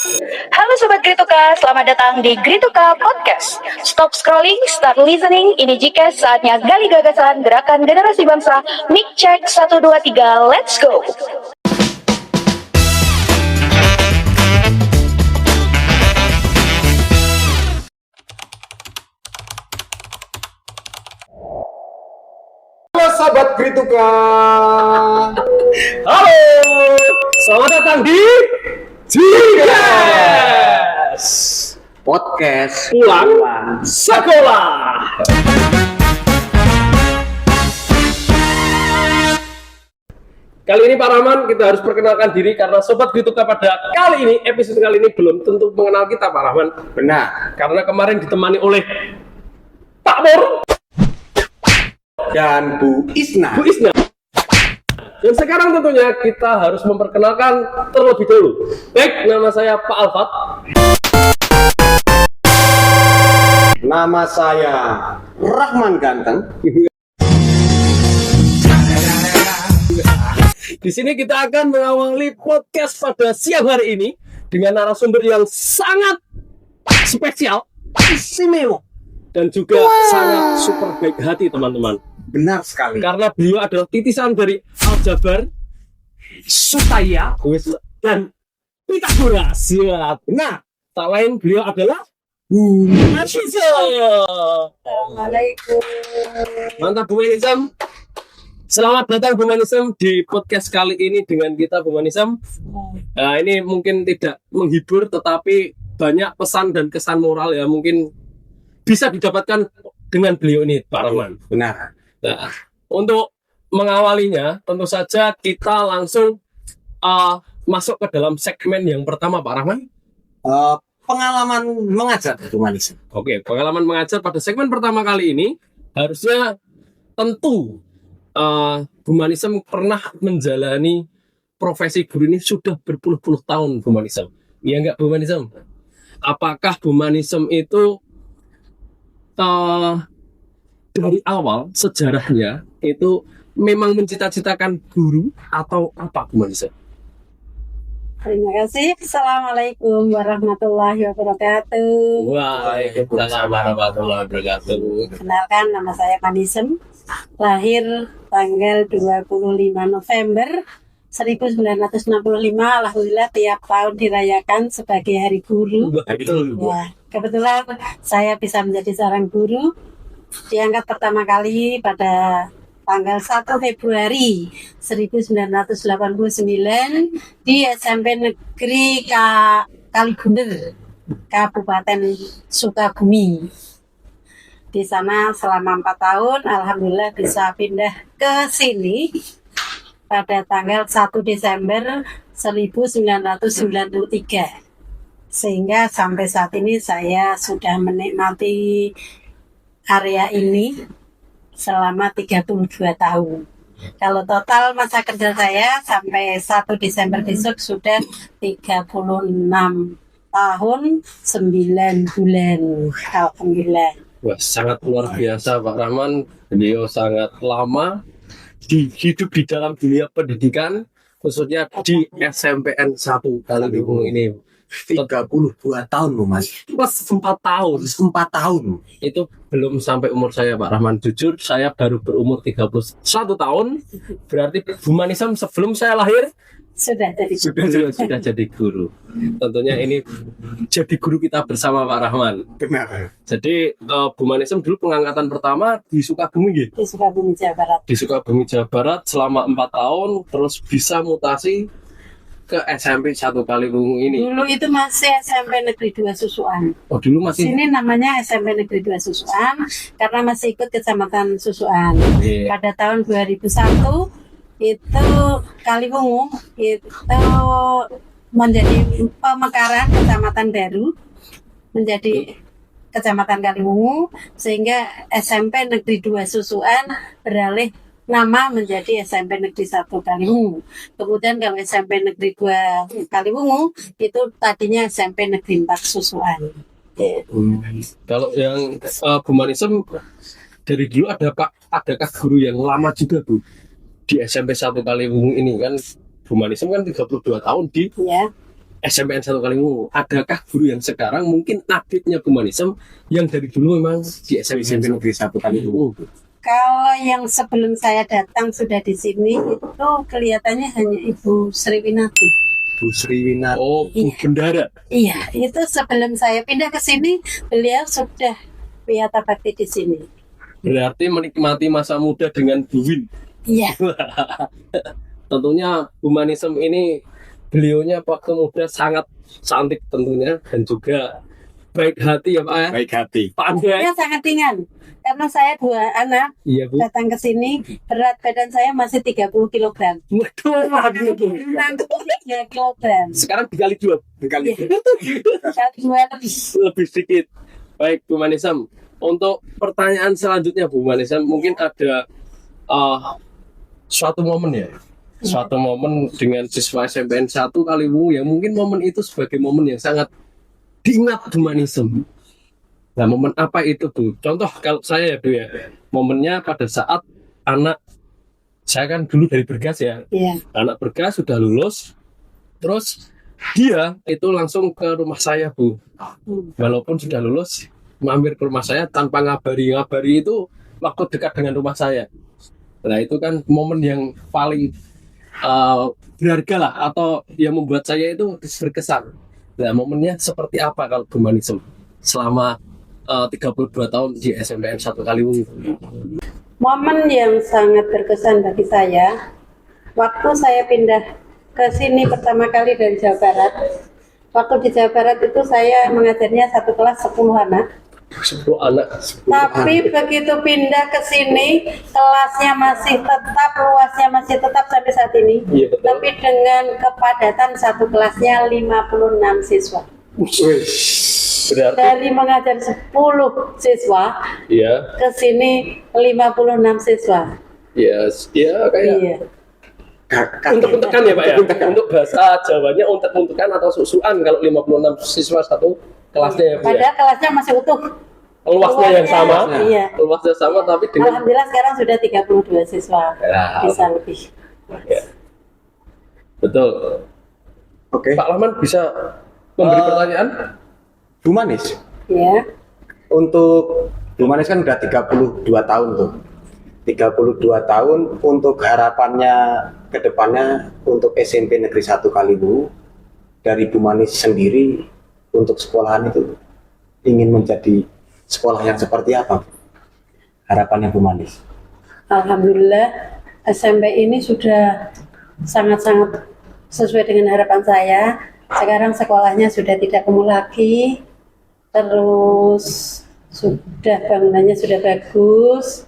Halo Sobat Grituka, selamat datang di Grituka Podcast. Stop scrolling, start listening. Ini jika saatnya gali gagasan gerakan generasi bangsa. Mic check 1, 2, 3, let's go. Halo Sobat Grituka. Halo, selamat datang di Jigas Podcast Pulang Sekolah. Kali ini Pak Rahman, kita harus perkenalkan diri karena Sobat Grituka pada episode kali ini belum tentu mengenal kita Pak Rahman. Benar. Karena kemarin ditemani oleh Pak Mur Dan Bu Isna. Bu Isna. Dan sekarang tentunya kita harus memperkenalkan terlebih dahulu. Baik, nama saya Pak Alfat. Nama saya Rahman Ganteng. Di sini kita akan mengawali podcast pada siang hari ini dengan narasumber yang sangat spesial, istimewa, dan juga sangat super baik hati teman-teman. Benar sekali. Karena beliau adalah titisan dari Aljabar, Sutaya, dan Pitagoras. Ya. Nah, tak lain beliau adalah Bu Manisem. Assalamualaikum. Mantap Bu Manisem. Selamat datang Bu Manisem di podcast kali ini dengan kita Bu Manisem. Nah, ini mungkin tidak menghibur tetapi banyak pesan dan kesan moral ya mungkin bisa didapatkan dengan beliau ini Pak Rahman. Benar. Nah, untuk mengawalinya tentu saja kita langsung masuk ke dalam segmen yang pertama Pak Rahman. Pengalaman mengajar Bu Manisem. Oke, pengalaman mengajar pada segmen pertama kali ini harusnya tentu Bu Manisem pernah menjalani profesi guru ini sudah berpuluh-puluh tahun Bu Manisem. Iya enggak Bu Manisem? Apakah Bu Manisem itu dari awal sejarahnya itu memang mencita-citakan guru atau apa Bu Manisem? Terima kasih. Assalamualaikum warahmatullahi wabarakatuh. Waalaikumsalam warahmatullahi wabarakatuh. Kenalkan, nama saya Manisem. Lahir tanggal 25 November 1965. Alhamdulillah tiap tahun dirayakan sebagai Hari Guru. Betul. Ya, kebetulan saya bisa menjadi seorang guru. Diangkat pertama kali pada tanggal 1 Februari 1989 di SMP Negeri Kaligunder, Kabupaten Sukabumi. Di sana selama 4 tahun, alhamdulillah bisa pindah ke sini pada tanggal 1 Desember 1993. Sehingga sampai saat ini saya sudah menikmati area ini selama 32 tahun. Kalau total masa kerja saya sampai 1 Desember besok sudah 36 tahun 9 bulan. Alhamdulillah. Wah, sangat luar biasa Pak Rahman. Beliau sangat lama hidup di dalam dunia pendidikan, khususnya di SMPN 1 Kalibung ini. 32 tahun Bu Mas. Plus 4 tahun. 4 tahun. Itu belum sampai umur saya Pak Rahman. Jujur saya baru berumur 31 tahun. Berarti Bu Manisem sebelum saya lahir Sudah jadi sudah jadi guru. Tentunya ini jadi guru kita bersama Pak Rahman. Benar. Jadi Bu Manisem dulu pengangkatan pertama di Sukabumi gitu. di Sukabumi, Jawa Barat. Di Sukabumi Jawa Barat selama 4 tahun, terus bisa mutasi ke SMP 1 Kalibung ini. Dulu itu masih SMP Negeri 2 Susuan. Oh dulu masih. Sini namanya SMP Negeri 2 Susuan karena masih ikut Kecamatan Susuan. Iya. Pada tahun 2001 itu Kalibungu itu menjadi pemekaran kecamatan baru menjadi Kecamatan Kalibungu, sehingga SMP Negeri 2 Susuan beralih nama menjadi SMP Negeri 1 Kalibungu. Kemudian kalau SMP Negeri 2 Kalibungu itu tadinya SMP Negeri 4 Susuan. Kalau yang Bu Manisem dari dulu adakah guru yang lama juga Bu di SMP 1 Kalibung ini kan Bu Manisem kan 32 tahun di Ya, SMPN 1 Kaliwungu, adakah guru yang sekarang mungkin adiknya Humanism yang dari dulu memang di SMP SMPN Negeri 1 Kaliwungu. Kalau yang sebelum saya datang sudah di sini itu kelihatannya hanya Ibu Sriwinati. Bu Sriwinati. Oh, Bu Bendara. Iya, itu sebelum saya pindah ke sini beliau sudah wiyata bakti di sini. Berarti menikmati masa muda dengan Bu Win. Iya. Tentunya Humanism ini beliaunya waktu muda sangat cantik tentunya dan juga baik hati ya Pak ya. Baik hati. Pandai. Dia sangat ringan karena saya 2 anak Iya Bu. datang ke sini, berat badan saya masih 30 kg. Waduh. 63 kg. Sekarang dikali 2 Kali Kali 2 lebih. lebih sedikit. Baik Bu Manisam, untuk pertanyaan selanjutnya Bu Manisam, mungkin ada suatu momen ya. Suatu momen dengan siswa SMPN 1 Kaliwungu yang mungkin momen itu sebagai momen yang sangat diingat Bu Manisam. Nah, momen apa itu Bu? Contoh kalau saya ya Bu ya, momennya pada saat anak saya kan dulu dari Bergas ya, Iya. anak Bergas sudah lulus, terus dia itu langsung ke rumah saya Bu, walaupun sudah lulus, mampir ke rumah saya tanpa ngabari itu waktu dekat dengan rumah saya. Nah itu kan momen yang paling berharga lah, atau yang membuat saya itu berkesan. Nah momennya seperti apa kalau Humanism selama 32 tahun di SMPN 1 Kaliwungu? Momen yang sangat berkesan bagi saya waktu saya pindah ke sini pertama kali dari Jawa Barat. Waktu di Jawa Barat itu saya mengajarnya satu kelas 10 anak. 10 anak. Tapi begitu pindah ke sini, kelasnya masih tetap, luasnya masih tetap sampai saat ini. Iya, betul. Tapi dengan kepadatan satu kelasnya 56 siswa. Berarti Dari mengajar 10 siswa ya, ke sini 56 siswa. ya kayak Iya. untek-untekan ya Pak ya. Untuk bahasa Jawanya untek-untekan atau susuan kalau 56 siswa satu kelasnya ya Bu ya. Padahal kelasnya masih utuh. Luasnya yang sama, Iya. luasnya sama tapi dengan Alhamdulillah sekarang sudah 32 siswa. Ya. Bisa lebih. ya. Betul. Oke. Pak Lahman bisa memberi pertanyaan? Bu Manis. Ya. Untuk Bu Manis kan udah 32 tahun tuh. 32 tahun untuk harapannya ke depannya untuk SMP Negeri 1 Kaliwungu dari Bu Manis sendiri untuk sekolahan itu ingin menjadi sekolah yang seperti apa? Harapannya Bu Manis. Alhamdulillah SMP ini sudah sangat-sangat sesuai dengan harapan saya. Sekarang sekolahnya sudah tidak kumuh lagi. Terus sudah bangunannya sudah bagus.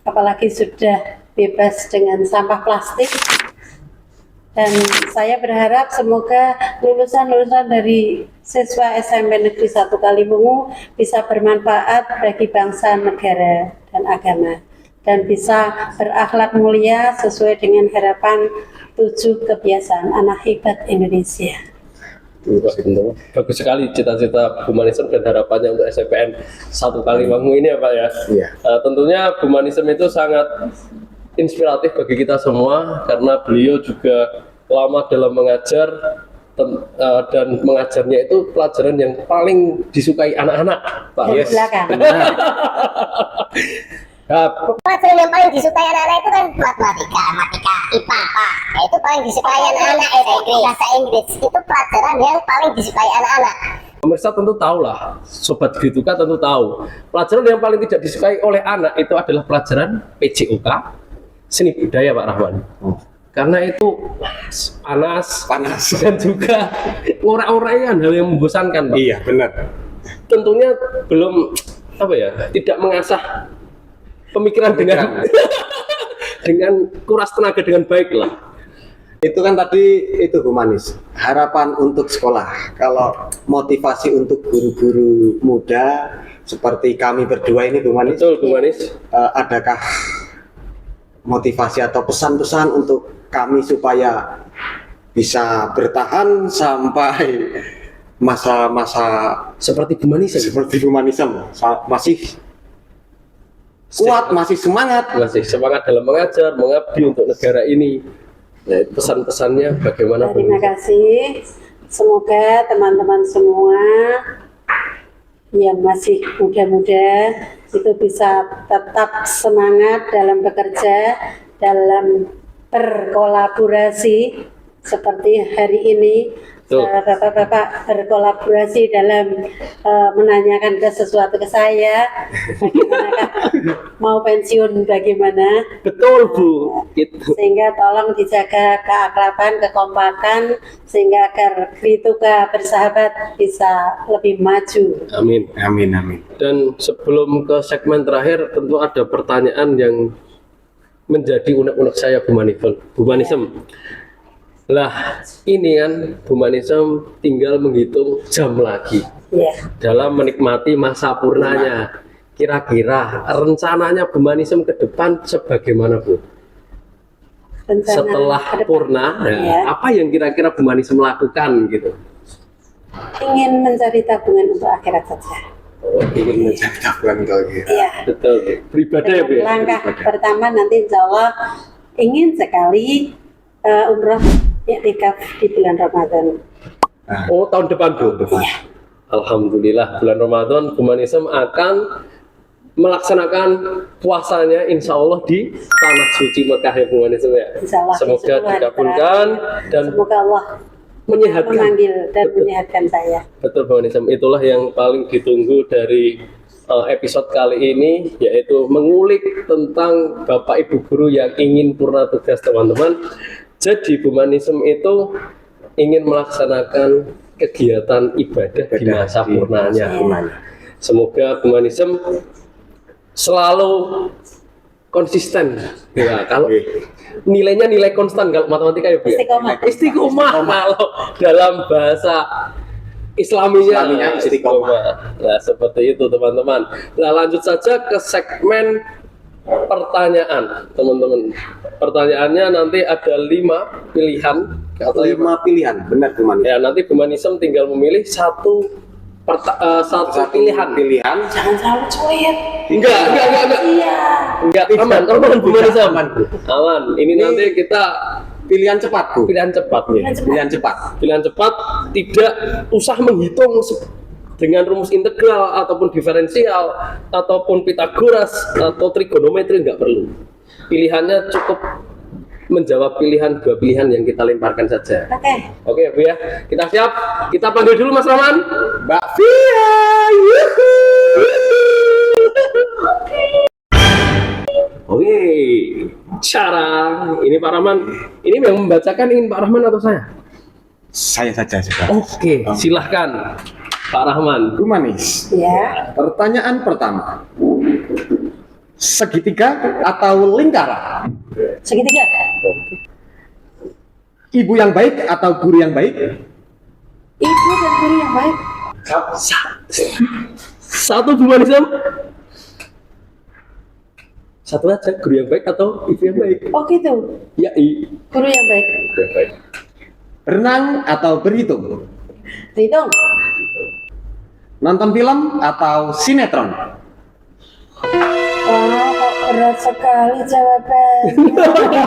Apalagi sudah bebas dengan sampah plastik. Dan saya berharap semoga lulusan-lulusan dari siswa SMP Negeri 1 Kaliwungu bisa bermanfaat bagi bangsa, negara, dan agama. Dan bisa berakhlak mulia sesuai dengan harapan 7 kebiasaan anak hebat Indonesia. Bagus sekali cita-cita Humanism dan harapannya untuk SMPN 1 Kaliwungu ini ya Pak ya. Iya. Tentunya Humanism itu sangat inspiratif bagi kita semua karena beliau juga lama dalam mengajar dan mengajarnya itu pelajaran yang paling disukai anak-anak Pak. Dari belakang. Pelajaran yang paling disukai anak-anak itu kan matematika, IPA, nah, itu paling disukai anak-anak. Bahasa Inggris itu pelajaran yang paling disukai anak-anak. Pemirsa tentu tahu lah, Sobat Grituka tentu tahu. Pelajaran yang paling tidak disukai oleh anak itu adalah pelajaran PJOK, seni budaya Pak Rahman. Karena itu panas dan juga ngorek-ngorekan hal yang membosankan Pak. Iya, benar. Tentunya belum tidak mengasah pemikiran dengan dengan kuras tenaga dengan baik lah. Itu kan tadi itu Bu Manis, harapan untuk sekolah. Kalau motivasi untuk guru-guru muda seperti kami berdua ini Bu Manis, Betul Bu Manis. adakah motivasi atau pesan-pesan untuk kami supaya bisa bertahan sampai masa-masa Seperti Bu Manis seperti Bu Manisem, masih kuat, masih semangat. masih semangat dalam mengajar, mengabdi untuk negara ini. Nah, pesan-pesannya bagaimana Bu? Terima kasih. Semoga teman-teman semua yang masih muda-muda itu bisa tetap semangat dalam bekerja, dalam berkolaborasi seperti hari ini. Bapak-bapak berkolaborasi dalam menanyakan sesuatu ke saya, bagaimana mau pensiun bagaimana. Betul Bu. Sehingga tolong dijaga keakraban, kekompakan, sehingga agar Grituka bersahabat bisa lebih maju. Amin. Amin, amin. Dan sebelum ke segmen terakhir, tentu ada pertanyaan yang menjadi unek-unek saya Bu Manisem. Lah, ini kan Bu Manisem tinggal menghitung jam lagi Ya, dalam menikmati masa purnanya. Kira-kira rencananya Bu Manisem ke depan sebagaimana Bu? rencana Setelah ke depan. purna, Ya. apa yang kira-kira Bu Manisem lakukan gitu? Ingin mencari tabungan untuk akhirat saja. Oh, ingin mencari Tabungan kalau gitu. Iya. betul. Beribadah ya Bu ya? Langkah pertama nanti insya Allah ingin sekali umroh iktikaf di bulan Ramadan. Oh, tahun depan Bu? Alhamdulillah, bulan Ramadan Bu Manisem akan melaksanakan puasanya insya Allah di tanah suci Mekah ya Bu Manisem ya. Insya Allah. Semoga Insya Allah dikabulkan dan semoga Allah menyehatkan. memanggil dan Betul. menyehatkan saya. Betul Bu Manisem, itulah yang paling ditunggu dari episode kali ini, yaitu mengulik tentang Bapak Ibu Guru yang ingin purna tugas teman-teman. Jadi Bu Manisem itu ingin melaksanakan kegiatan ibadah di masa purnanya. Semoga Bu Manisem selalu konsisten. Ya, kalau nilainya nilai konstan kalau matematika ya Bu ya? Istiqomah. Istiqomah kalau dalam bahasa Islaminya istiqomah. Nah, seperti itu teman-teman. Nah, lanjut saja ke segmen pertanyaan, teman-teman. Pertanyaannya nanti ada 5 pilihan. Katanya, 5 pilihan, benar Bu Manisem. ya, nanti Bu Manisem tinggal memilih satu pilihan. Jangan selalu cuit. Enggak. Iya. Enggak, aman Bu Manisem. Aman. Ini nanti kita Pilihan cepat Bu. pilihan cepat ya. Pilihan cepat. Pilihan cepat, tidak usah menghitung dengan rumus integral ataupun diferensial ataupun Pitagoras atau trigonometri, nggak perlu. Pilihannya cukup menjawab 2 pilihan yang kita lemparkan saja. Oke. Oke Bu ya, kita siap. Kita panggil dulu Mas Rahman. Mbak Fia. Oke, cara ini Pak Rahman. Ini yang membacakan ingin Pak Rahman atau saya? Saya saja sudah. Oke, silahkan Pak Rahman. Bu Manis. Ya. Pertanyaan pertama. Segitiga atau lingkaran? Segitiga. Ibu yang baik atau guru yang baik? Ibu dan guru yang baik. Satu Bu Manisem. Satu aja, guru yang baik atau ibu yang baik? Oh gitu. Ya, Guru yang baik. guru yang baik. Renang atau berhitung? Hitung. Nonton film atau sinetron? Wah, kok berat sekali jawabannya.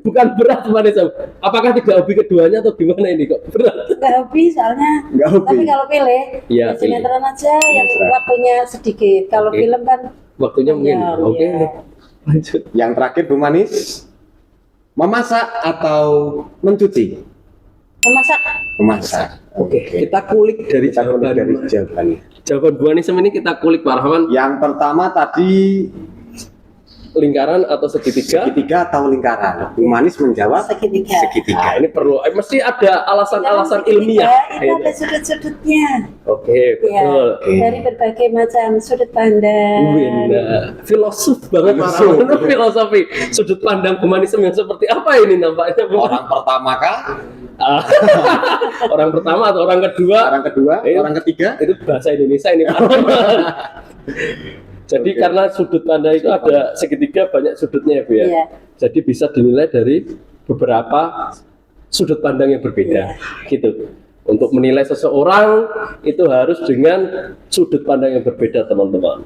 Bukan berat Bu Manisem. Apakah tidak hobi keduanya atau gimana ini kok berat? Nggak hobi soalnya. Nggak hobi. Tapi kalau pilih, Iya, ya sinetron aja yang Sinetron. waktunya sedikit. Kalau Oke. film kan Waktunya mungkin. Ya, Oke. ya. Lanjut. Yang terakhir Bu Manis, memasak atau mencuci? memasak. Memasak. Oke, kita kulik dari Kita mulai dari jawaban. jawabannya. Jawaban Bu Manisem ini kita kulik Pak Rahman. Yang pertama tadi Lingkaran atau segitiga? segitiga atau lingkaran. Bu Manis menjawab Segitiga. segitiga. Nah, ini perlu mesti ada alasan-alasan Dalam ilmiah. segitiga Itu ada sudut-sudutnya. Oke, Ya, betul. dari berbagai macam sudut pandang. Wih, filosof banget Pak Filosof. Rahman. Filosofi sudut pandang Bu Manisem yang seperti apa ini nampaknya Bu? Orang pertama kah? Ah. Orang pertama atau orang kedua? Orang kedua? Eh. Orang ketiga? Itu bahasa Indonesia ini Pak Rahman. Jadi Oke. karena sudut pandang itu ada segitiga banyak sudutnya ya Bu ya. Iya. Jadi bisa dinilai dari beberapa sudut pandang yang berbeda. Gitu. Untuk menilai seseorang itu harus dengan sudut pandang yang berbeda teman-teman.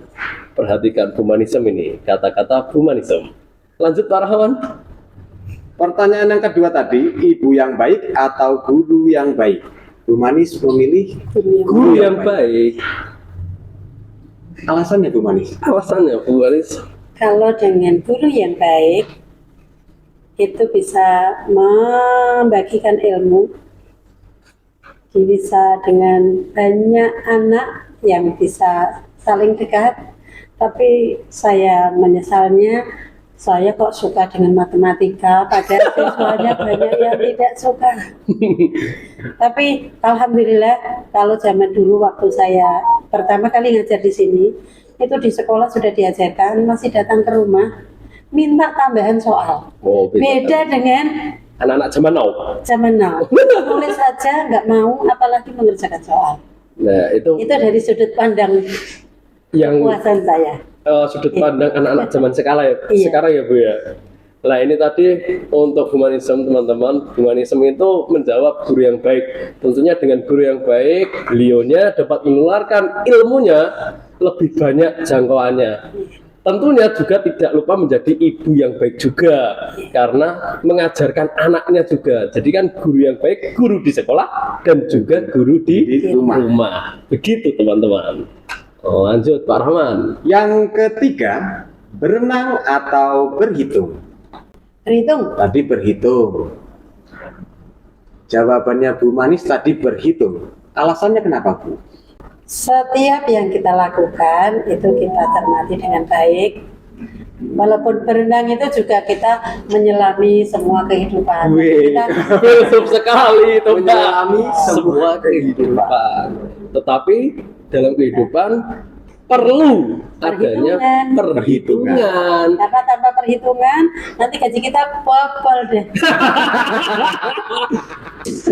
Perhatikan Bu Manisem ini, kata-kata Bu Manisem. Lanjut Pak Rahman. Pertanyaan yang kedua tadi, ibu yang baik atau guru yang baik? Bu Manis memilih Guru yang baik. alasannya Bu Manis. Alasannya Bu Manis. Kalau dengan guru yang baik itu bisa membagikan ilmu, bisa dengan banyak anak yang bisa saling dekat. Tapi saya menyesalnya, saya kok suka dengan matematika, padahal siswanya banyak yang tidak suka. Tapi alhamdulillah, kalau zaman dulu waktu saya pertama kali ngajar di sini, itu di sekolah sudah diajarkan, masih datang ke rumah minta tambahan soal. Oh, Beda dengan anak-anak zaman now. zaman now, tulis saja nggak mau, apalagi mengerjakan soal. Nah, itu Itu dari sudut pandang yang kepuasan saya. sudut pandang anak-anak zaman sekarang ya, Iya. sekarang ya Bu ya. Nah ini tadi untuk humanisme teman-teman. Humanisme itu menjawab guru yang baik. Tentunya dengan guru yang baik, beliaunya dapat menularkan ilmunya lebih banyak jangkauannya. Tentunya juga tidak lupa menjadi ibu yang baik juga, karena mengajarkan anaknya juga. Jadi kan guru yang baik, guru di sekolah dan juga guru di rumah. Begitu teman-teman. Oh, lanjut Pak Rahman. Yang ketiga, berenang atau berhitung? Berhitung. Tadi berhitung. Jawabannya Bu Manis tadi berhitung. Alasannya kenapa Bu? Setiap yang kita lakukan itu kita cermati dengan baik. Walaupun berenang itu juga kita menyelami semua kehidupan. Wih, Kita filsuf sekali itu Mbak. Menyelami Semua kehidupan. Tetapi dalam kehidupan perlu adanya perhitungan. karena tanpa perhitungan nanti gaji kita bobol deh.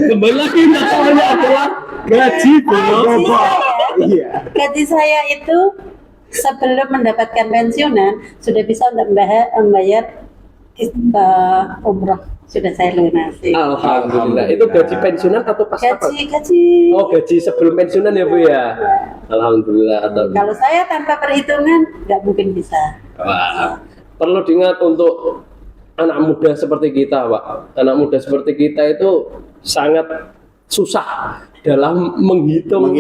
Kembali lagi masalahnya adalah gaji Gaji saya, Iya. gaji saya itu sebelum mendapatkan pensiunan sudah bisa untuk membayar umroh, sudah saya lunasi. Alhamdulillah. Itu gaji pensiunan atau pas apa? Gaji. Oh, gaji sebelum pensiunan ya Bu ya. Alhamdulillah. Kalau saya tanpa perhitungan nggak mungkin bisa. Wah, perlu diingat untuk anak muda seperti kita, Pak. Anak muda seperti kita itu sangat susah dalam menghitung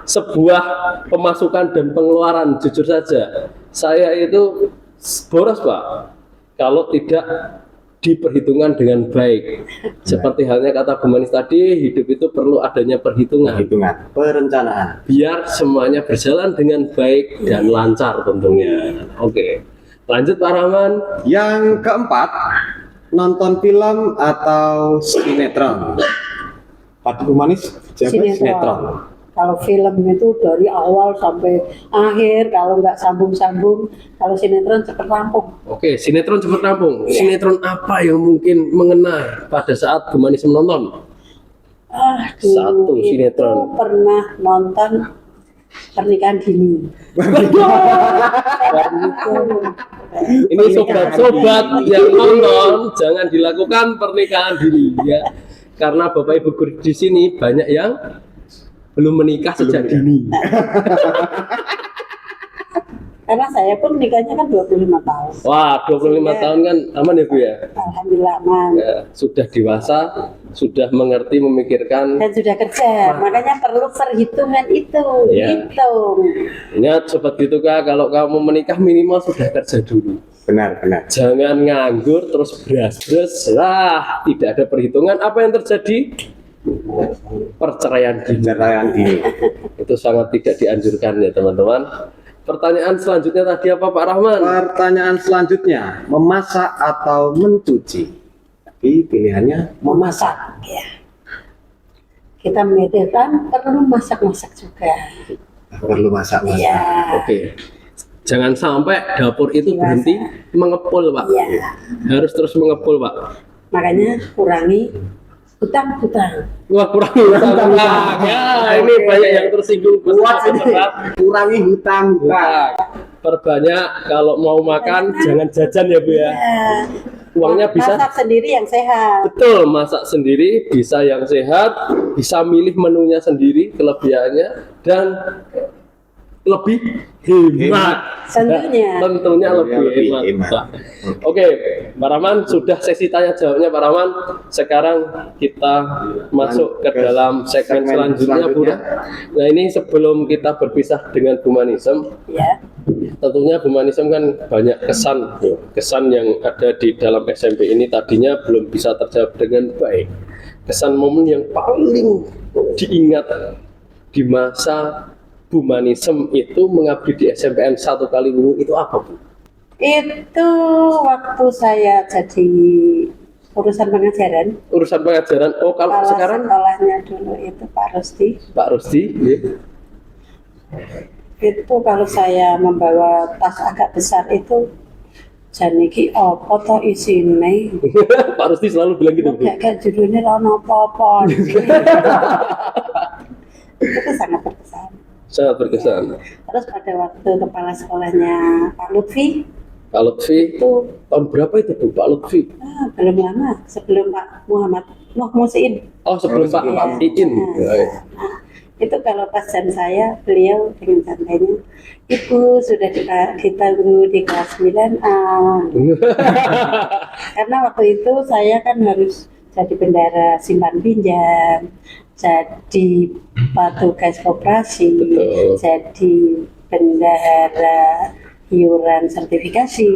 sebuah pemasukan dan pengeluaran. Jujur saja, saya itu boros, Pak, kalau tidak diperhitungkan dengan baik. Seperti halnya kata Bu Manis tadi, hidup itu perlu adanya perhitungan. Perencanaan. Biar semuanya berjalan dengan baik dan lancar tentunya. Oke, lanjut Pak Rahman. Yang keempat, nonton film atau sinetron? Tadi Bu Manis jawab sinetron. Kalau film itu dari awal sampai akhir, kalau nggak sambung-sambung, kalau sinetron cepat rampung. Oke, sinetron cepat rampung. Sinetron apa yang mungkin mengena pada saat Bu Manis menonton? Satu Dulu sinetron. itu pernah nonton Pernikahan Dini. Ini sobat-sobat yang nonton, jangan dilakukan pernikahan dini ya. Karena Bapak Ibu guru di sini banyak yang belum menikah sejak dini. Karena saya pun nikahnya kan 25 tahun. Wah, 25 tahun kan aman ya Bu ya? Alhamdulillah aman. Ya, sudah dewasa, sudah mengerti, memikirkan. Dan sudah kerja, makanya perlu perhitungan itu. Ya. Hitung. Ingat sobat gitu Kak, kalau kamu menikah minimal sudah kerja dulu. Benar. Jangan nganggur terus beras-beras. Lah, tidak ada perhitungan. Apa yang terjadi? Perceraian dini. Perceraian dini. Itu sangat tidak dianjurkan ya teman-teman. Pertanyaan selanjutnya tadi apa Pak Rahman? Pertanyaan selanjutnya, memasak atau mencuci? Tapi pilihannya memasak. Ya. Kita membedakan perlu masak-masak juga. Perlu masak-masak. Iya. Oke. Jangan sampai dapur itu berhenti mengepul Pak. Iya. Harus terus mengepul Pak. Makanya kurangi hutang-hutang. Wah, kurang hutang. Ya, ini banyak yang tersinggung. Kurangi hutang. Wah, perbanyak kalau mau makan jangan jajan ya Bu ya. Uangnya bisa Masak sendiri yang sehat. betul, masak sendiri bisa yang sehat, bisa milih menunya sendiri, kelebihannya, dan lebih hemat. Tentunya. Tentunya lebih hemat. Pak. Oke, Pak Rahman, sudah sesi tanya jawabnya Pak Rahman. Sekarang kita masuk ke dalam segmen selanjutnya, Bu. Nah, ini sebelum kita berpisah dengan humanisme, Ya. tentunya humanisme kan banyak kesan yang ada di dalam SMP ini tadinya belum bisa terjawab dengan baik. Kesan momen yang paling diingat di masa humanisme itu mengabdi di SMPN 1 Kaliwungu itu apa, Bu? Itu waktu saya jadi urusan pengajaran. Urusan pengajaran. Oh, kalau Kepala sekarang sekolahnya dulu itu Pak Rusdi. Pak Rusdi, ya. Itu kalau saya membawa tas agak besar itu janiki apa to isine. Pak Rusdi selalu bilang gitu, Bu. Kayak judulnya ono apa-apa. Itu sangat berkesan. Sangat berkesan. Terus pada waktu kepala sekolahnya Pak Lutfi Pak Lutfi itu tahun berapa itu, Bu? Pak Lutfi? belum lama sebelum Pak Muhammad Nuh Musin. Oh, sebelum Pak Iin. Ya, ya. Nah, itu kalau pas jam saya beliau dengan santainya, Ibu sudah ditunggu di kelas 9A. Karena waktu itu saya kan harus jadi bendara simpan pinjam, jadi petugas koperasi, Betul. jadi bendahara iuran sertifikasi,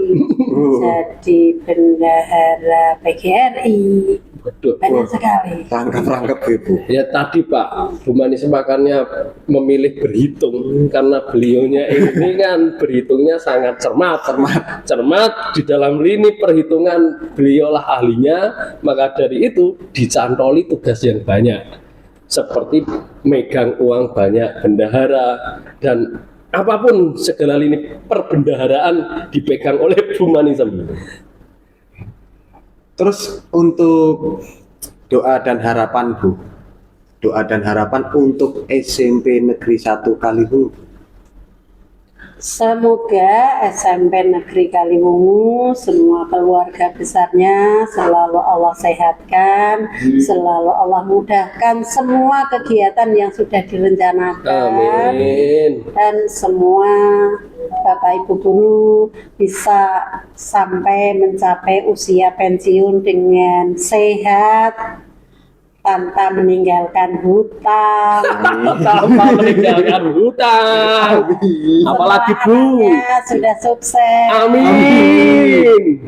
jadi bendahara PGRI, Waduh. banyak sekali. Rangkap-rangkap Bu. Ya tadi Pak, humanisme makanya memilih berhitung karena beliaunya ini kan berhitungnya sangat cermat di dalam lini perhitungan beliaulah ahlinya, maka dari itu dicantoli tugas yang banyak seperti megang uang banyak, bendahara dan apapun segala lini perbendaharaan dipegang oleh humanisme. Terus untuk doa dan harapan Bu, doa dan harapan untuk SMP Negeri 1 Kaliwungu. Semoga SMP Negeri Kaliwungu semua keluarga besarnya selalu Allah sehatkan, selalu Allah mudahkan semua kegiatan yang sudah direncanakan. Amin. Dan semua Bapak Ibu guru bisa sampai mencapai usia pensiun dengan sehat tanpa meninggalkan hutang. Tanpa meninggalkan hutang. Apalagi Bu. Semuanya sudah sukses. Amin.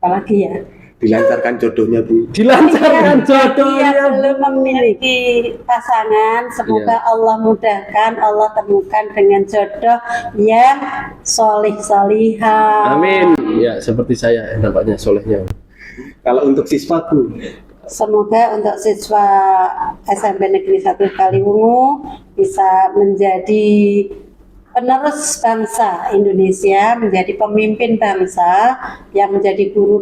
Apalagi ya? Dilancarkan jodohnya Bu. Dilancarkan Yang jodohnya. belum memiliki pasangan, semoga Iya. Allah mudahkan, Allah temukan dengan jodoh yang solih solihah. Amin. Ya seperti saya nampaknya solehnya. Kalau untuk siswa Bu, Semoga untuk siswa SMP Negeri 1 Kaliwungu bisa menjadi penerus bangsa Indonesia, menjadi pemimpin bangsa, yang menjadi guru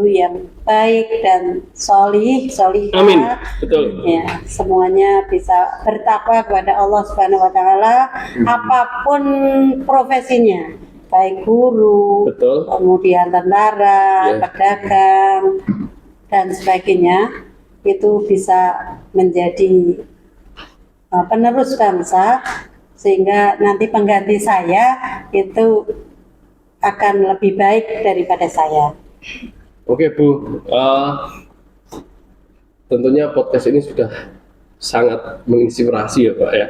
yang baik dan solihah. Amin. Betul. Ya, semuanya bisa bertakwa kepada Allah Subhanahu wa taala apapun profesinya, baik guru, Betul. kemudian tentara, Ya. pedagang dan sebagainya, itu bisa menjadi penerus bangsa sehingga nanti pengganti saya itu akan lebih baik daripada saya. Oke Bu, tentunya podcast ini sudah sangat menginspirasi ya Pak ya,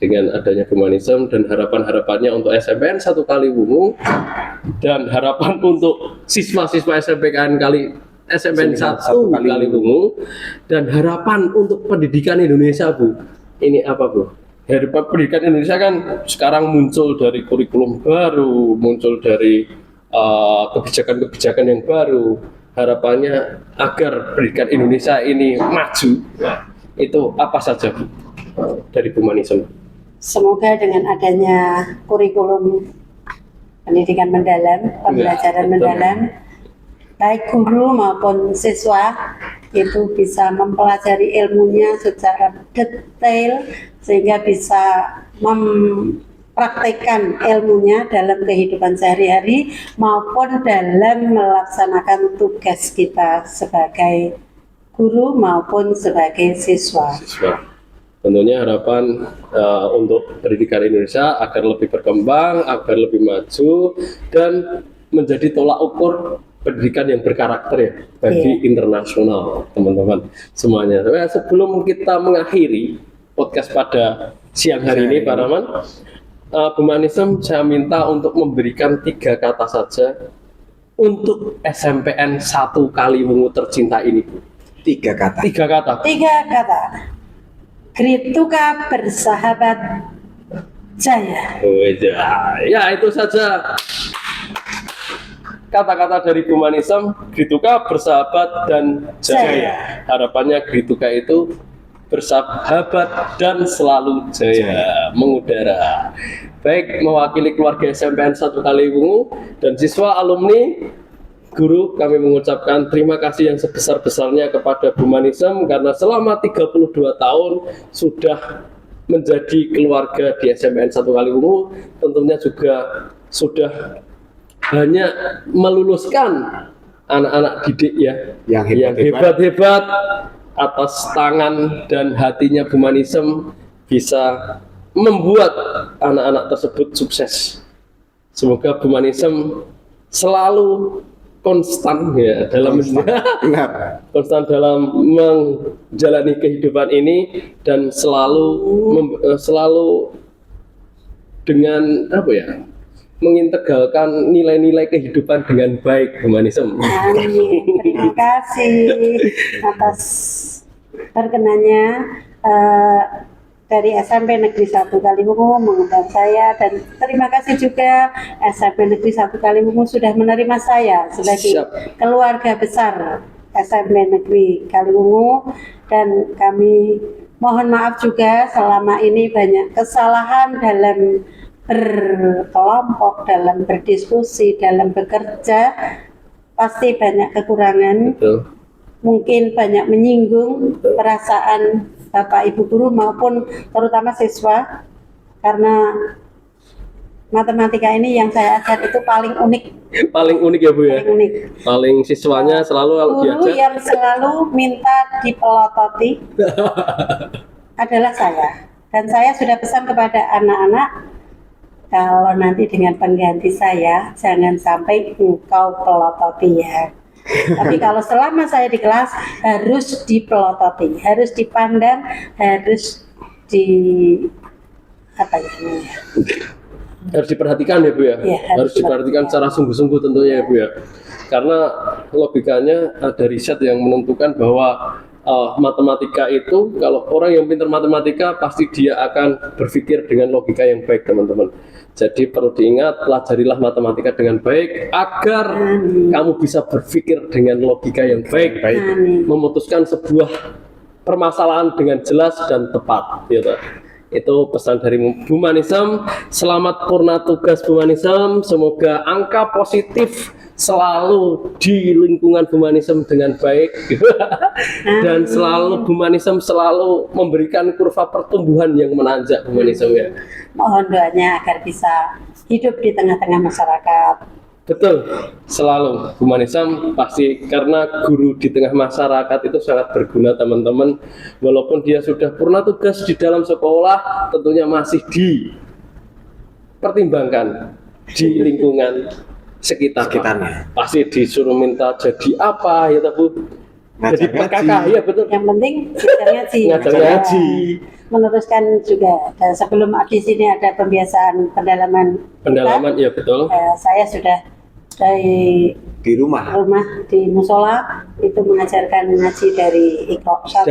dengan adanya humanisme dan harapan-harapannya untuk SMPN 1 Kaliwungu dan harapan untuk siswa-siswa SMPN SMPN 1 Kaliwungu dan harapan untuk pendidikan Indonesia Bu. Ini apa Bu? Harapan pendidikan Indonesia kan sekarang muncul dari kurikulum baru, muncul dari kebijakan-kebijakan yang baru. Harapannya agar pendidikan Indonesia ini maju. Nah, itu apa saja Bu dari humanisme? Semoga dengan adanya kurikulum pendidikan mendalam, pembelajaran betul. mendalam, baik guru maupun siswa itu bisa mempelajari ilmunya secara detail sehingga bisa mempraktekkan ilmunya dalam kehidupan sehari-hari maupun dalam melaksanakan tugas kita sebagai guru maupun sebagai siswa. Tentunya harapan untuk pendidikan Indonesia agar lebih berkembang, agar lebih maju, dan menjadi tolak ukur pendidikan yang berkarakter ya bagi internasional, teman-teman semuanya. Sebelum kita mengakhiri podcast pada siang hari ini, Pak Rahman, Bu Manisem, saya minta untuk memberikan 3 kata saja untuk SMPN 1 Kaliwungu tercinta ini. 3 kata. 3 kata. 3 kata. Grituka bersahabat jaya. Ya, itu saja kata-kata dari Bu Manisem. Grituka bersahabat dan jaya. Harapannya Grituka itu bersahabat dan selalu jaya, mengudara. Baik, mewakili keluarga SMPN 1 Kaliwungu dan siswa alumni, guru, kami mengucapkan terima kasih yang sebesar-besarnya kepada Bu Manisem karena selama 32 tahun sudah menjadi keluarga di SMPN 1 Kaliwungu. Tentunya juga sudah banyak meluluskan anak-anak didik ya Yang hebat-hebat. Atas tangan dan hatinya Bu Manisem bisa membuat anak-anak tersebut sukses. Semoga Bu Manisem selalu konstan ya dalam Benar. konstan dalam menjalani kehidupan ini dan selalu dengan apa ya, mengintegralkan nilai-nilai kehidupan dengan baik, Bu Manisem. Amin. Terima kasih atas perkenannya dari SMP Negeri 1 Kaliwungu mengundang saya, dan terima kasih juga SMP Negeri 1 Kaliwungu sudah menerima saya sebagai Siap. keluarga besar SMP Negeri Kaliwungu, dan kami mohon maaf juga selama ini banyak kesalahan dalam berkelompok, dalam berdiskusi, dalam bekerja, pasti banyak kekurangan. Betul. Mungkin banyak menyinggung perasaan Bapak Ibu guru maupun terutama siswa, karena matematika ini yang saya ajar itu paling unik, Paling unik ya Bu ya. paling unik. Paling siswanya selalu kalau Guru diajar yang selalu minta dipelototi adalah saya, dan saya sudah pesan kepada anak-anak, kalau nanti dengan pengganti saya jangan sampai engkau pelototi ya. Tapi kalau selama saya di kelas harus dipelototi, harus dipandang, harus harus diperhatikan ya Bu ya. Iya, Harus diperhatikan secara sungguh-sungguh tentunya ya Bu ya. Karena logikanya ada riset yang menentukan bahwa matematika itu, kalau orang yang pintar matematika pasti dia akan berpikir dengan logika yang baik, teman-teman. Jadi perlu diingat, pelajarilah matematika dengan baik agar kamu bisa berpikir dengan logika yang baik, memutuskan sebuah permasalahan dengan jelas dan tepat, gitu. Itu pesan dari Bu Manisem. Selamat purna tugas Bu Manisem. Semoga angka positif selalu di lingkungan Bu Manisem dengan baik dan selalu Bu Manisem selalu memberikan kurva pertumbuhan yang menanjak, Bu Manisem ya. Mohon doanya agar bisa hidup di tengah-tengah masyarakat. Betul, selalu Bu Manisem pasti, karena guru di tengah masyarakat itu sangat berguna, teman-teman. Walaupun dia sudah purna tugas di dalam sekolah, tentunya masih dipertimbangkan di lingkungan sekitarnya. Pasti disuruh minta jadi apa ya Bu? Jadi PKK ya, betul. Yang penting ngajar ngaji. Ngajar ngaji. Meneruskan juga. Dan sebelum di sini ada pembiasaan pendalaman Ya betul. Saya sudah dari Di rumah. di musola itu mengajarkan ngaji dari Iqra 1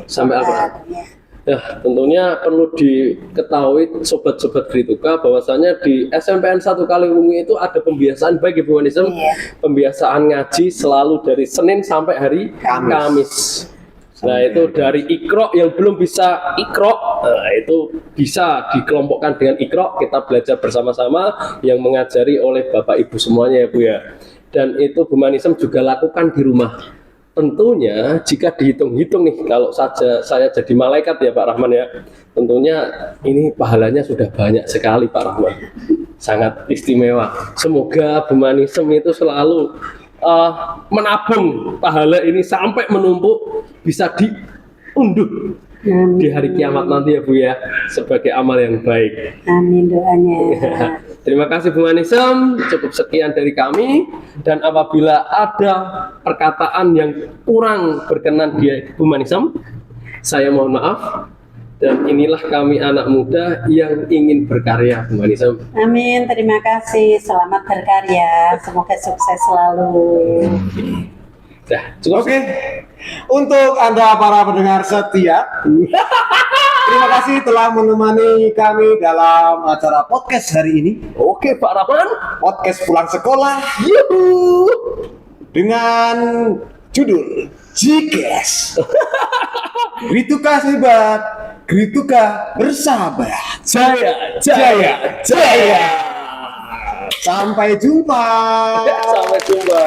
sampai Al-Quran. Ya. Ya, tentunya perlu diketahui sobat-sobat Grituka bahwasanya di SMPN 1 Kaliwungu itu ada pembiasaan baik Ibu Manisem. Iya. Pembiasaan ngaji selalu dari Senin sampai hari Kamis. Nah, itu dari Iqra yang belum bisa Iqra, nah, itu bisa dikelompokkan dengan Iqra, kita belajar bersama-sama yang mengajari oleh Bapak Ibu semuanya ya Bu ya. Dan itu Bu Manisem juga lakukan di rumah. Tentunya jika dihitung-hitung nih, kalau saja saya jadi malaikat ya Pak Rahman ya, tentunya ini pahalanya sudah banyak sekali Pak Rahman, sangat istimewa. Semoga Bu Manisem itu selalu menabung pahala ini sampai menumpuk, bisa diunduh di hari kiamat nanti ya Bu ya, sebagai amal yang baik. Amin doanya. Terima kasih Bu Manisem, cukup sekian dari kami, dan apabila ada perkataan yang kurang berkenan di Bu Manisem, saya mohon maaf. Dan inilah kami anak muda yang ingin berkarya, Bu Manisem. Amin, terima kasih. Selamat berkarya. Semoga sukses selalu. Dah, cukup. Oke, untuk Anda para pendengar setia, terima kasih telah menemani kami dalam acara podcast hari ini. Oke Pak Rahman. Podcast pulang sekolah Yuhu. dengan judul Jikes. Grituka hebat, Grituka bersahabat. Jaya, jaya, jaya. Sampai jumpa. Sampai jumpa.